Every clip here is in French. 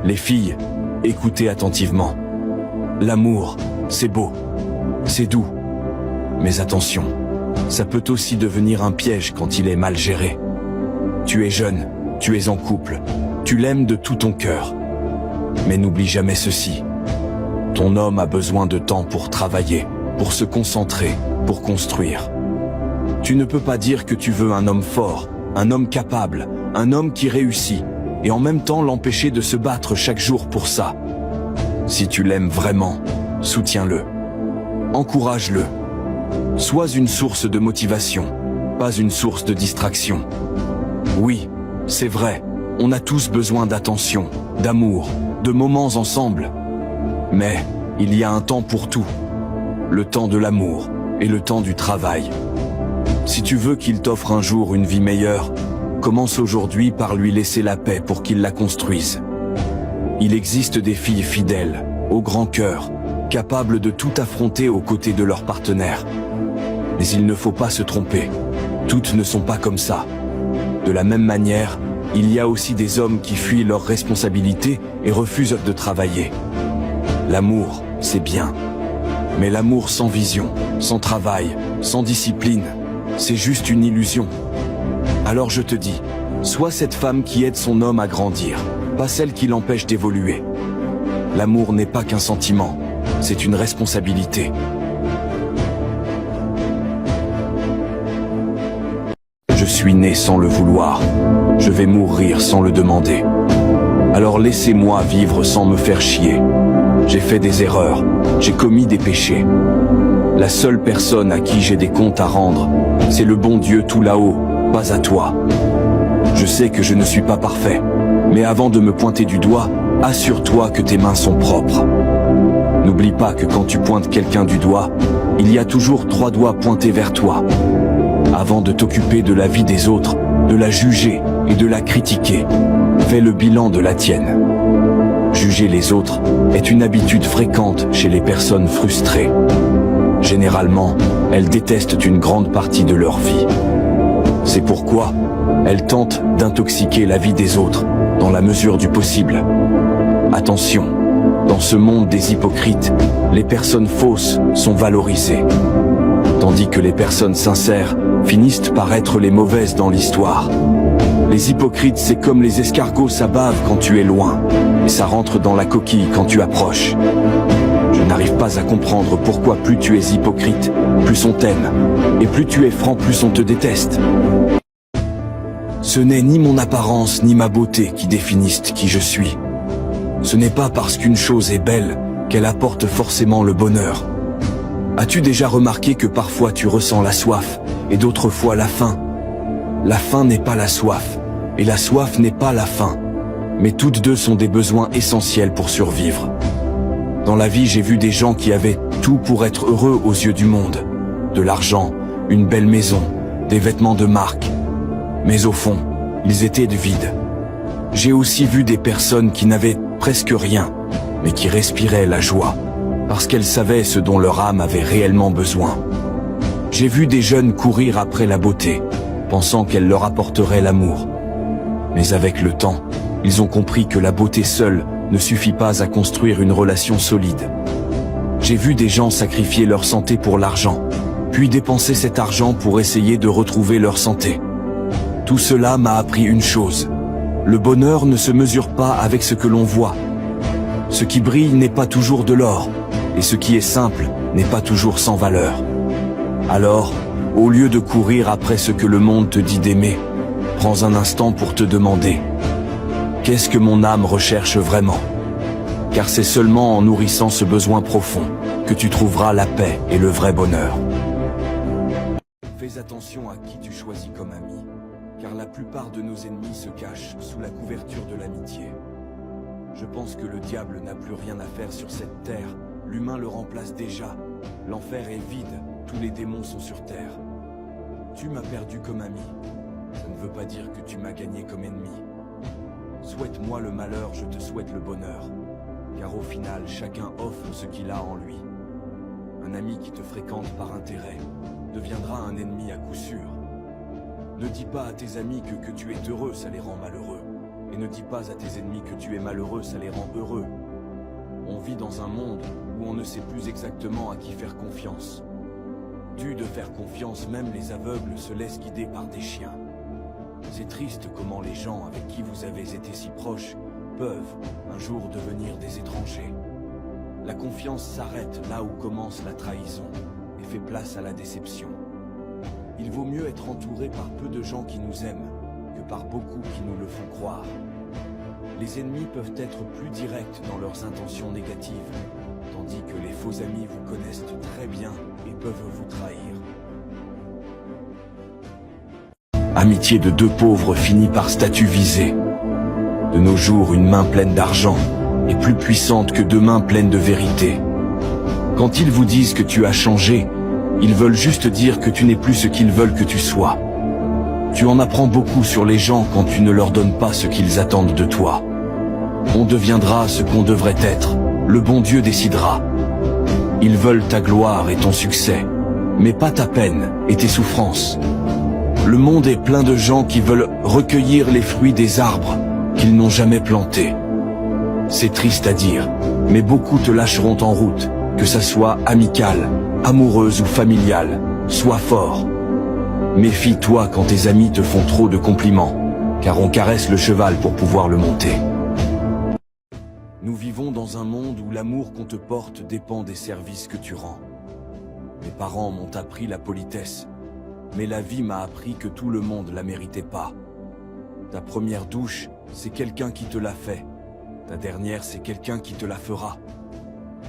Les filles, écoutez attentivement. L'amour, c'est beau, c'est doux. Mais attention, ça peut aussi devenir un piège quand il est mal géré. Tu es jeune, tu es en couple, tu l'aimes de tout ton cœur. Mais n'oublie jamais ceci. Ton homme a besoin de temps pour travailler, pour se concentrer, pour construire. Tu ne peux pas dire que tu veux un homme fort, un homme capable, un homme qui réussit, et en même temps l'empêcher de se battre chaque jour pour ça. Si tu l'aimes vraiment, soutiens-le. Encourage-le. Sois une source de motivation, pas une source de distraction. Oui, c'est vrai, on a tous besoin d'attention, d'amour, de moments ensemble. Mais il y a un temps pour tout. Le temps de l'amour et le temps du travail. Si tu veux qu'il t'offre un jour une vie meilleure, commence aujourd'hui par lui laisser la paix pour qu'il la construise. Il existe des filles fidèles, au grand cœur, capables de tout affronter aux côtés de leur partenaire. Mais il ne faut pas se tromper. Toutes ne sont pas comme ça. De la même manière, il y a aussi des hommes qui fuient leurs responsabilités et refusent de travailler. L'amour, c'est bien. Mais l'amour sans vision, sans travail, sans discipline, c'est juste une illusion. Alors je te dis, sois cette femme qui aide son homme à grandir, pas celle qui l'empêche d'évoluer. L'amour n'est pas qu'un sentiment, c'est une responsabilité. Je suis né sans le vouloir, je vais mourir sans le demander. Alors laissez-moi vivre sans me faire chier. J'ai fait des erreurs, j'ai commis des péchés. La seule personne à qui j'ai des comptes à rendre, c'est le bon Dieu tout là-haut, pas à toi. Je sais que je ne suis pas parfait, mais avant de me pointer du doigt, assure-toi que tes mains sont propres. N'oublie pas que quand tu pointes quelqu'un du doigt, il y a toujours 3 doigts pointés vers toi. Avant de t'occuper de la vie des autres, de la juger et de la critiquer, fais le bilan de la tienne. Juger les autres est une habitude fréquente chez les personnes frustrées. Généralement, elles détestent une grande partie de leur vie. C'est pourquoi elles tentent d'intoxiquer la vie des autres, dans la mesure du possible. Attention, dans ce monde des hypocrites, les personnes fausses sont valorisées, tandis que les personnes sincères finissent par être les mauvaises dans l'histoire. Les hypocrites, c'est comme les escargots, ça bave quand tu es loin, et ça rentre dans la coquille quand tu approches. Je n'arrive pas à comprendre pourquoi plus tu es hypocrite, plus on t'aime, et plus tu es franc, plus on te déteste. Ce n'est ni mon apparence ni ma beauté qui définissent qui je suis. Ce n'est pas parce qu'une chose est belle qu'elle apporte forcément le bonheur. As-tu déjà remarqué que parfois tu ressens la soif, et d'autres fois la faim? La faim n'est pas la soif, et la soif n'est pas la faim, mais toutes deux sont des besoins essentiels pour survivre. Dans la vie, j'ai vu des gens qui avaient tout pour être heureux aux yeux du monde. De l'argent, une belle maison, des vêtements de marque. Mais au fond, ils étaient vides. J'ai aussi vu des personnes qui n'avaient presque rien, mais qui respiraient la joie, parce qu'elles savaient ce dont leur âme avait réellement besoin. J'ai vu des jeunes courir après la beauté, pensant qu'elle leur apporterait l'amour. Mais avec le temps, ils ont compris que la beauté seule ne suffit pas à construire une relation solide. J'ai vu des gens sacrifier leur santé pour l'argent, puis dépenser cet argent pour essayer de retrouver leur santé. Tout cela m'a appris une chose. Le bonheur ne se mesure pas avec ce que l'on voit. Ce qui brille n'est pas toujours de l'or, et ce qui est simple n'est pas toujours sans valeur. Alors, au lieu de courir après ce que le monde te dit d'aimer, prends un instant pour te demander: qu'est-ce que mon âme recherche vraiment? Car c'est seulement en nourrissant ce besoin profond que tu trouveras la paix et le vrai bonheur. Fais attention à qui tu choisis comme ami, car la plupart de nos ennemis se cachent sous la couverture de l'amitié. Je pense que le diable n'a plus rien à faire sur cette terre, l'humain le remplace déjà, l'enfer est vide, tous les démons sont sur terre. Tu m'as perdu comme ami, ça ne veut pas dire que tu m'as gagné comme ennemi. Souhaite-moi le malheur, je te souhaite le bonheur, car au final, chacun offre ce qu'il a en lui. Un ami qui te fréquente par intérêt deviendra un ennemi à coup sûr. Ne dis pas à tes amis que tu es heureux, ça les rend malheureux. Et ne dis pas à tes ennemis que tu es malheureux, ça les rend heureux. On vit dans un monde où on ne sait plus exactement à qui faire confiance. Dû de faire confiance, même les aveugles se laissent guider par des chiens. C'est triste comment les gens avec qui vous avez été si proches peuvent un jour devenir des étrangers. La confiance s'arrête là où commence la trahison et fait place à la déception. Il vaut mieux être entouré par peu de gens qui nous aiment que par beaucoup qui nous le font croire. Les ennemis peuvent être plus directs dans leurs intentions négatives, tandis que les faux amis vous connaissent très bien et peuvent vous trahir. Amitié de deux pauvres finit par statut visé. De nos jours, une main pleine d'argent est plus puissante que deux mains pleines de vérité. Quand ils vous disent que tu as changé, ils veulent juste dire que tu n'es plus ce qu'ils veulent que tu sois. Tu en apprends beaucoup sur les gens quand tu ne leur donnes pas ce qu'ils attendent de toi. On deviendra ce qu'on devrait être, le bon Dieu décidera. Ils veulent ta gloire et ton succès, mais pas ta peine et tes souffrances. Le monde est plein de gens qui veulent recueillir les fruits des arbres qu'ils n'ont jamais plantés. C'est triste à dire, mais beaucoup te lâcheront en route, que ça soit amical, amoureuse ou familiale. Sois fort. Méfie-toi quand tes amis te font trop de compliments, car on caresse le cheval pour pouvoir le monter. Nous vivons dans un monde où l'amour qu'on te porte dépend des services que tu rends. Mes parents m'ont appris la politesse, mais la vie m'a appris que tout le monde la méritait pas. Ta première douche, c'est quelqu'un qui te l'a fait. Ta dernière, c'est quelqu'un qui te la fera.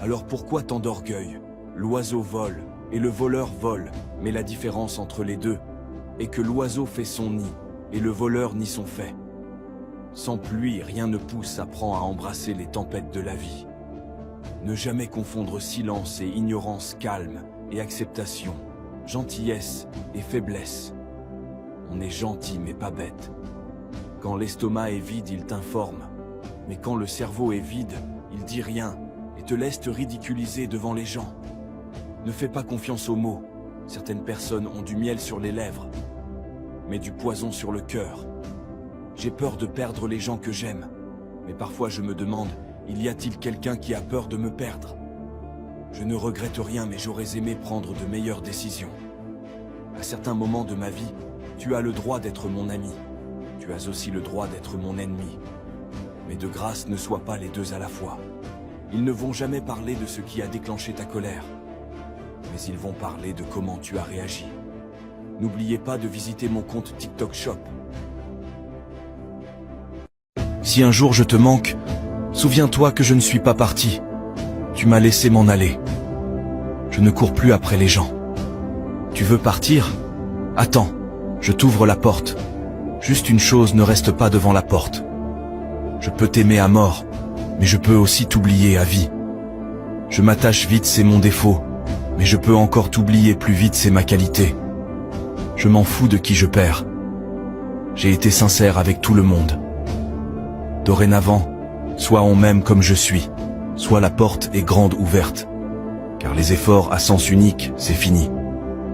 Alors pourquoi tant d'orgueil? L'oiseau vole, et le voleur vole, mais la différence entre les deux est que l'oiseau fait son nid, et le voleur nie son fait. Sans pluie, rien ne pousse, apprends à embrasser les tempêtes de la vie. Ne jamais confondre silence et ignorance, calme et acceptation, gentillesse et faiblesse. On est gentil mais pas bête. Quand l'estomac est vide, il t'informe, mais quand le cerveau est vide, il dit rien et te laisse te ridiculiser devant les gens. Ne fais pas confiance aux mots. Certaines personnes ont du miel sur les lèvres, mais du poison sur le cœur. J'ai peur de perdre les gens que j'aime, mais parfois je me demande, y a-t-il quelqu'un qui a peur de me perdre? Je ne regrette rien, mais j'aurais aimé prendre de meilleures décisions. À certains moments de ma vie, tu as le droit d'être mon ami. Tu as aussi le droit d'être mon ennemi. Mais de grâce, ne sois pas les deux à la fois. Ils ne vont jamais parler de ce qui a déclenché ta colère, mais ils vont parler de comment tu as réagi. N'oubliez pas de visiter mon compte TikTok Shop. Si un jour je te manque, souviens-toi que je ne suis pas parti. Tu m'as laissé m'en aller. Je ne cours plus après les gens. Tu veux partir? Attends, je t'ouvre la porte. Juste une chose, ne reste pas devant la porte. Je peux t'aimer à mort, mais je peux aussi t'oublier à vie. Je m'attache vite, c'est mon défaut, mais je peux encore t'oublier plus vite, c'est ma qualité. Je m'en fous de qui je perds. J'ai été sincère avec tout le monde. Dorénavant, soit on m'aime comme je suis, soit la porte est grande ouverte. Car les efforts à sens unique, c'est fini.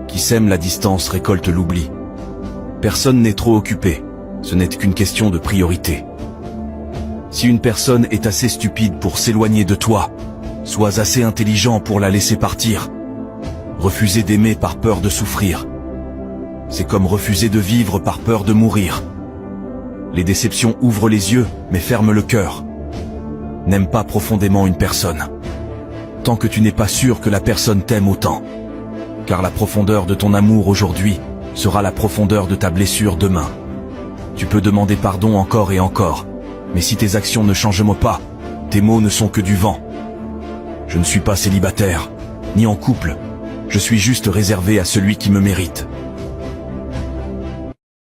Qui sème la distance récolte l'oubli. Personne n'est trop occupé, ce n'est qu'une question de priorité. Si une personne est assez stupide pour s'éloigner de toi, sois assez intelligent pour la laisser partir. Refuser d'aimer par peur de souffrir, c'est comme refuser de vivre par peur de mourir. Les déceptions ouvrent les yeux, mais ferment le cœur. N'aime pas profondément une personne, tant que tu n'es pas sûr que la personne t'aime autant. Car la profondeur de ton amour aujourd'hui sera la profondeur de ta blessure demain. Tu peux demander pardon encore et encore, mais si tes actions ne changent pas, tes mots ne sont que du vent. Je ne suis pas célibataire, ni en couple. Je suis juste réservé à celui qui me mérite.